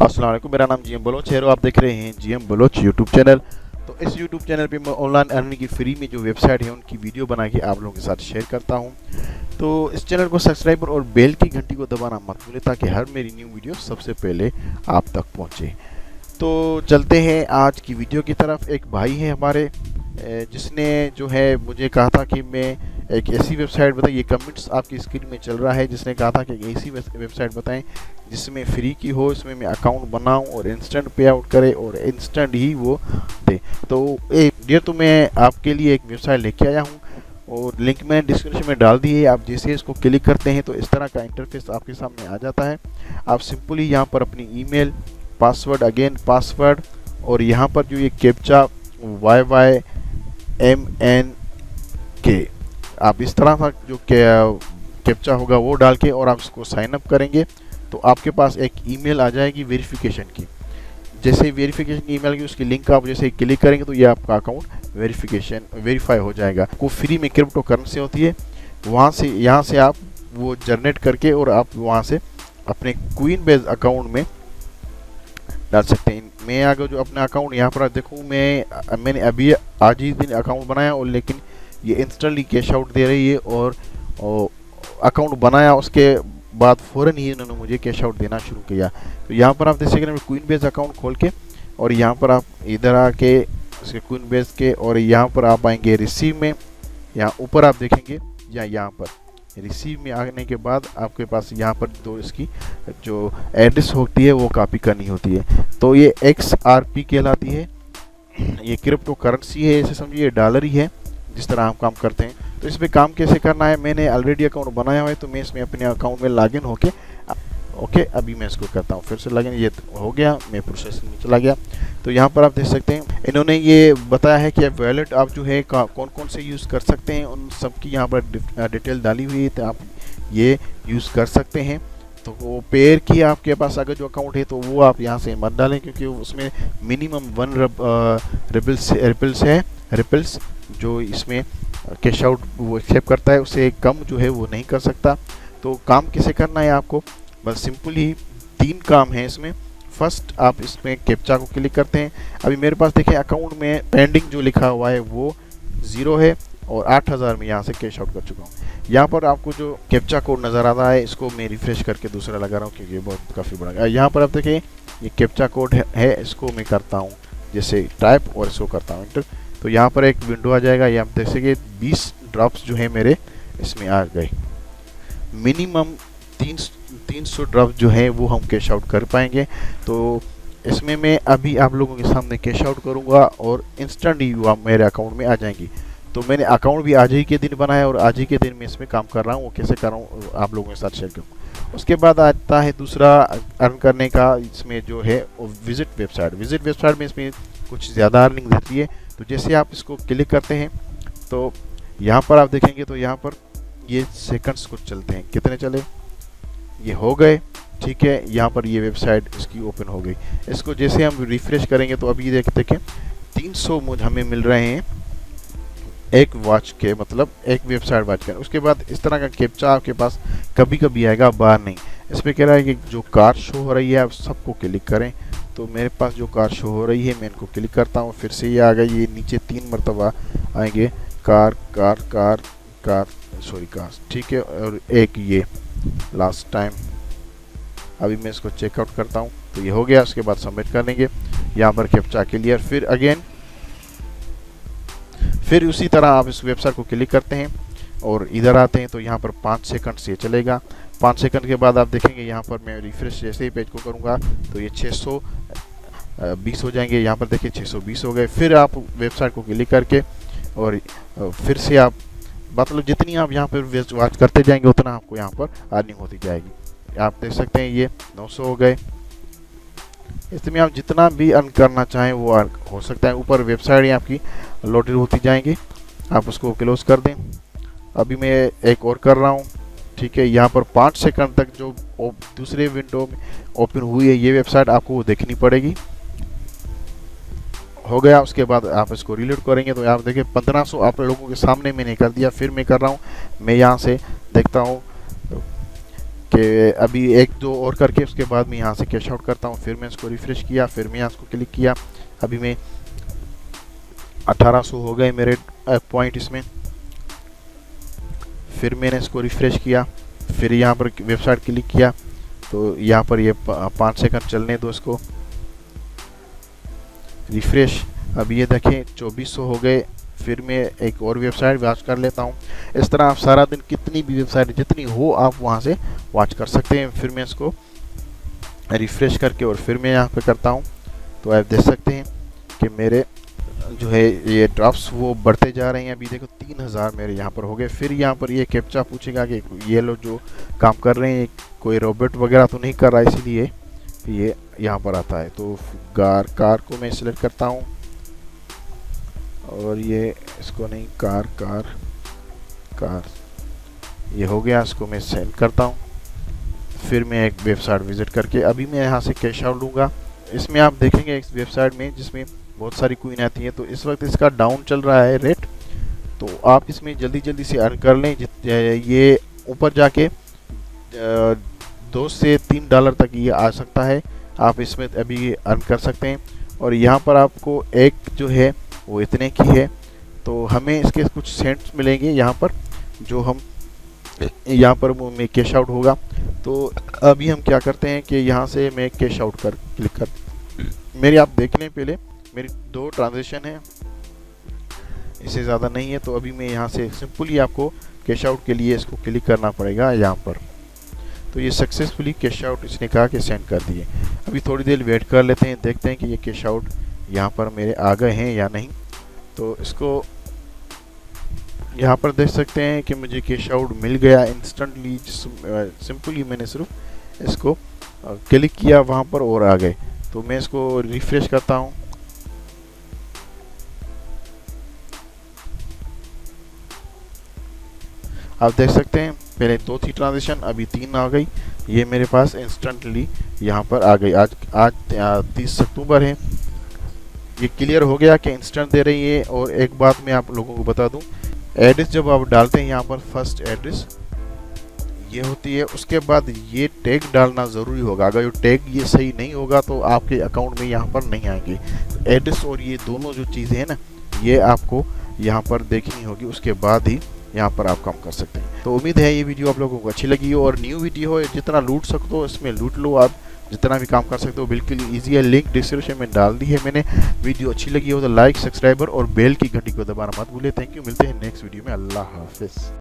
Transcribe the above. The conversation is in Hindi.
अस्सलाम वालेकुम, मेरा नाम जीएम बलोच है और आप देख रहे हैं जीएम बलोच यूट्यूब चैनल। तो इस यूट्यूब चैनल पे मैं ऑनलाइन अर्निंग की फ्री में जो वेबसाइट है उनकी वीडियो बना के आप लोगों के साथ शेयर करता हूं। तो इस चैनल को सब्सक्राइब और बेल की घंटी को दबाना मत भूलें ताकि हर मेरी न्यू वीडियो सबसे पहले आप तक पहुंचे। तो चलते हैं आज की वीडियो की तरफ। एक भाई है हमारे जिसने जो है मुझे कहा था कि मैं एक ऐसी वेबसाइट बताएं, ये कमेंट्स आपकी स्क्रीन में चल रहा है, जिसने कहा था कि एक ऐसी वेबसाइट बताएं जिसमें फ्री की हो, इसमें मैं अकाउंट बनाऊं और इंस्टेंट पे आउट करे और इंस्टेंट ही वो दे। तो तो मैं आपके लिए एक वेबसाइट लेके आया हूं और लिंक मैंने डिस्क्रिप्शन में डाल दी है। आप जैसे इसको क्लिक करते हैं तो इस तरह का इंटरफेस आपके सामने आ जाता है। आप सिंपली यहाँ पर अपनी ईमेल, पासवर्ड और यहाँ पर जो ये कैप्चा YYMNK आप इस तरह का जो कैप्चा होगा वो डाल के और आप इसको साइन अप करेंगे तो आपके पास एक ईमेल आ जाएगी वेरिफिकेशन की। जैसे वेरिफिकेशन की ईमेल की उसकी लिंक आप जैसे क्लिक करेंगे तो ये आपका अकाउंट वेरीफाई हो जाएगा। को फ्री में क्रिप्टो करेंसी होती है, वहाँ से यहाँ से आप वो जनरेट करके और आप वहाँ से अपने क्वीनबेस अकाउंट में डाल सकते हैं। मैं आगे जो अपना अकाउंट यहाँ पर देखूँ, मैंने अभी आज ही दिन अकाउंट बनाया और लेकिन ये इंस्टेंटली कैश आउट दे रही है और अकाउंट बनाया उसके बाद फ़ौरन ही इन्होंने मुझे कैश आउट देना शुरू किया। तो यहाँ पर आप देख सकते हैं क्वीनबेस अकाउंट खोल के और यहाँ पर आप इधर आके उसके क्वीनबेस के और यहाँ पर आप आएंगे रिसीव में। यहाँ ऊपर आप देखेंगे या यहाँ पर रिसीव में आने के बाद आपके पास यहाँ पर तो इसकी जो एड्रेस होती है वो कॉपी करनी होती है। तो ये XRP कहलाती है, ये क्रिप्टो करेंसी है, इसे समझिए डॉलर ही है जिस तरह हम काम करते हैं। तो इस पर काम कैसे करना है, मैंने ऑलरेडी अकाउंट बनाया हुआ है तो मैं इसमें अपने अकाउंट में लॉगिन होके ओके अभी मैं इसको करता हूँ फिर से लॉगिन। ये हो गया, मैं प्रोसेसिंग में चला गया। तो यहाँ पर आप देख सकते हैं इन्होंने ये बताया है कि वॉलेट आप जो है कौन कौन से यूज़ कर सकते हैं, उन सब की यहाँ पर डिटेल डाली हुई है, तो आप ये यूज़ कर सकते हैं। तो वो पेयर की आपके पास अगर जो अकाउंट है तो वो आप यहाँ से मत डालें क्योंकि उसमें मिनिमम 1 रिपल्स जो इसमें कैश आउट वो एक्सेप्ट करता है, उससे कम जो है वो नहीं कर सकता। तो काम कैसे करना है आपको, बस सिंपल ही 3 काम है इसमें। फर्स्ट आप इसमें कैप्चा को क्लिक करते हैं। अभी मेरे पास देखिए अकाउंट में पेंडिंग जो लिखा हुआ है वो 0 है और 8000 में यहाँ से कैश आउट कर चुका हूँ। यहाँ पर आपको जो कैप्चा कोड नज़र आ रहा है इसको मैं रिफ्रेश करके दूसरा लगा रहा हूँ क्योंकि ये बहुत काफ़ी बड़ा है। यहाँ पर आप देखिए ये कैप्चा कोड है, इसको मैं करता हूँ जैसे टाइप और इसको करता हूँ इंटर। तो यहाँ पर एक विंडो आ जाएगा, ये आप देख सके 20 ड्रॉप्स जो है मेरे इसमें आ गए। मिनिमम 300 ड्रॉप्स जो है वो हम कैश आउट कर पाएंगे। तो इसमें मैं अभी आप लोगों के सामने कैश आउट करूँगा और इंस्टेंट ही वो मेरे अकाउंट में आ जाएंगी। तो मैंने अकाउंट भी आज ही के दिन बनाया और आज ही के दिन मैं इसमें काम कर रहा हूँ, वो कैसे कर रहा हूँ आप लोगों के साथ शेयर करूँ। उसके बाद आता है दूसरा अर्न करने का, इसमें जो है विजिट वेबसाइट में इसमें कुछ ज़्यादा अर्निंग देती है। तो जैसे आप इसको क्लिक करते हैं तो यहाँ पर आप देखेंगे तो यहाँ पर ये सेकंड्स कुछ चलते हैं, कितने चले, ये हो गए, ठीक है। यहाँ पर ये वेबसाइट इसकी ओपन हो गई। इसको जैसे हम रिफ्रेश करेंगे तो अभी देखें 300 हमें मिल रहे हैं एक वॉच के, मतलब एक वेबसाइट वॉच के। उसके बाद इस तरह का कैप्चा आपके पास कभी कभी आएगा, बार नहीं। इस पर कह रहा है कि जो कार शो हो रही है आप सबको क्लिक करें। तो मेरे पास जो कार शो हो रही है मैं इनको क्लिक करता हूँ, फिर से ये आ गई, ये नीचे 3 मरतबा आएंगे कार, ठीक है। और एक ये लास्ट टाइम, अभी मैं इसको चेकआउट करता हूँ तो ये हो गया। उसके बाद सबमिट कर देंगे, यहाँ पर कैप्चा क्लियर। फिर अगेन फिर उसी तरह आप इस वेबसाइट को क्लिक करते हैं और इधर आते हैं तो यहाँ पर 5 सेकंड से चलेगा। 5 सेकंड के बाद आप देखेंगे यहाँ पर मैं रिफ्रेश जैसे ही पेज को करूँगा तो ये 620 हो जाएंगे। यहाँ पर देखिए 620 हो गए। फिर आप वेबसाइट को क्लिक करके और फिर से आप मतलब जितनी आप यहाँ पर वॉच करते जाएंगे उतना आपको यहाँ पर अर्निंग होती जाएगी। आप देख सकते हैं ये 900 हो गए। इसमें आप जितना भी अर्न करना चाहें वो हो सकता है। ऊपर वेबसाइट आपकी लोडेड होती जाएंगी, आप उसको क्लोज कर दें। अभी मैं एक और कर रहा हूँ, ठीक है। यहाँ पर 5 सेकंड तक जो दूसरे विंडो में ओपन हुई है ये वेबसाइट आपको देखनी पड़ेगी। हो गया। उसके बाद आप इसको रिलोड करेंगे तो आप देखिए 1500 आप लोगों के सामने मैंने कर दिया। फिर मैं कर रहा हूँ, मैं यहाँ से देखता हूँ कि अभी एक दो और करके उसके बाद मैं यहाँ से कैश आउट करता हूँ। फिर मैं इसको रिफ़्रेश किया, फिर मैं यहाँ इसको क्लिक किया, अभी मैं 1800 हो गए मेरे पॉइंट इसमें। फिर मैंने इसको रिफ़्रेश किया, फिर यहाँ पर वेबसाइट क्लिक किया, तो यहाँ पर ये 5 सेकंड चलने दो इसको, रिफ़्रेश। अब ये देखें 2400 हो गए। फिर मैं एक और वेबसाइट वॉच कर लेता हूँ। इस तरह आप सारा दिन कितनी भी वेबसाइट जितनी हो आप वहाँ से वॉच कर सकते हैं। फिर मैं इसको रिफ़्रेश करके और फिर मैं यहाँ पे करता हूँ, तो आप देख सकते हैं कि मेरे जो है ये ड्रॉप्स वो बढ़ते जा रहे हैं। अभी देखो 3000 मेरे यहाँ पर हो गए। फिर यहाँ पर ये कैप्चा पूछेगा कि ये लोग जो काम कर रहे हैं कोई रोबोट वगैरह तो नहीं कर रहा, इसीलिए ये यहाँ पर आता है। तो कार को मैं सिलेक्ट करता हूँ, और ये इसको नहीं, कार ये हो गया, इसको मैं सेंड करता हूँ। फिर मैं एक वेबसाइट विज़िट करके अभी मैं यहाँ से कैश आउट लूँगा। इसमें आप देखेंगे इस वेबसाइट में जिसमें बहुत सारी कॉइन आती हैं, तो इस वक्त इसका डाउन चल रहा है रेट, तो आप इसमें जल्दी से अर्न कर लें। ये ऊपर जाके 2 से 3 डॉलर तक ये आ सकता है, आप इसमें अभी अर्न कर सकते हैं। और यहाँ पर आपको एक जो है वो इतने की है, तो हमें इसके कुछ सेंट्स मिलेंगे यहाँ पर, जो हम यहाँ पर में कैश आउट होगा। तो अभी हम क्या करते हैं कि यहाँ से मैं कैश आउट कर क्लिक कर, मेरी आप देख लें पहले मेरी 2 ट्रांजेक्शन है, इससे ज़्यादा नहीं है। तो अभी मैं यहाँ से सिंपली आपको कैश आउट के लिए इसको क्लिक करना पड़ेगा यहाँ पर। तो ये सक्सेसफुली कैश आउट इसने कहा कि सेंड कर दिए। अभी थोड़ी देर वेट कर लेते हैं, देखते हैं कि ये कैश आउट यहाँ पर मेरे आ गए हैं या नहीं। तो इसको यहाँ पर देख सकते हैं कि मुझे कैश आउट मिल गया इंस्टेंटली। सिंपली मैंने सिर्फ इसको क्लिक किया वहाँ पर और आ गए। तो मैं इसको रिफ़्रेश करता हूँ, आप देख सकते हैं पहले 2 थी ट्रांजेक्शन, अभी 3 आ गई। ये मेरे पास इंस्टेंटली यहाँ पर आ गई। आज 30 अक्टूबर है। ये क्लियर हो गया कि इंस्टेंट दे रही है। और एक बात मैं आप लोगों को बता दूं, एड्रेस जब आप डालते हैं यहाँ पर फर्स्ट एड्रेस ये होती है, उसके बाद ये टैग डालना ज़रूरी होगा। अगर ये टैग ये सही नहीं होगा तो आपके अकाउंट में यहाँ पर नहीं आएंगे। तो एड्रेस और ये दोनों जो चीज़ें हैं ना, ये आपको यहाँ पर देखनी होगी, उसके बाद ही यहाँ पर आप काम कर सकते हैं। तो उम्मीद है ये वीडियो आप लोगों को अच्छी लगी हो, और न्यू वीडियो हो, जितना लूट सकते हो इसमें लूट लो, आप जितना भी काम कर सकते हो, बिल्कुल ईजी है। लिंक डिस्क्रिप्शन में डाल दी है मैंने। वीडियो अच्छी लगी हो तो लाइक, सब्सक्राइबर और बेल की घंटी को दबाना मत भूलिए। थैंक यू, मिलते हैं नेक्स्ट वीडियो में। अल्लाह हाफिज़।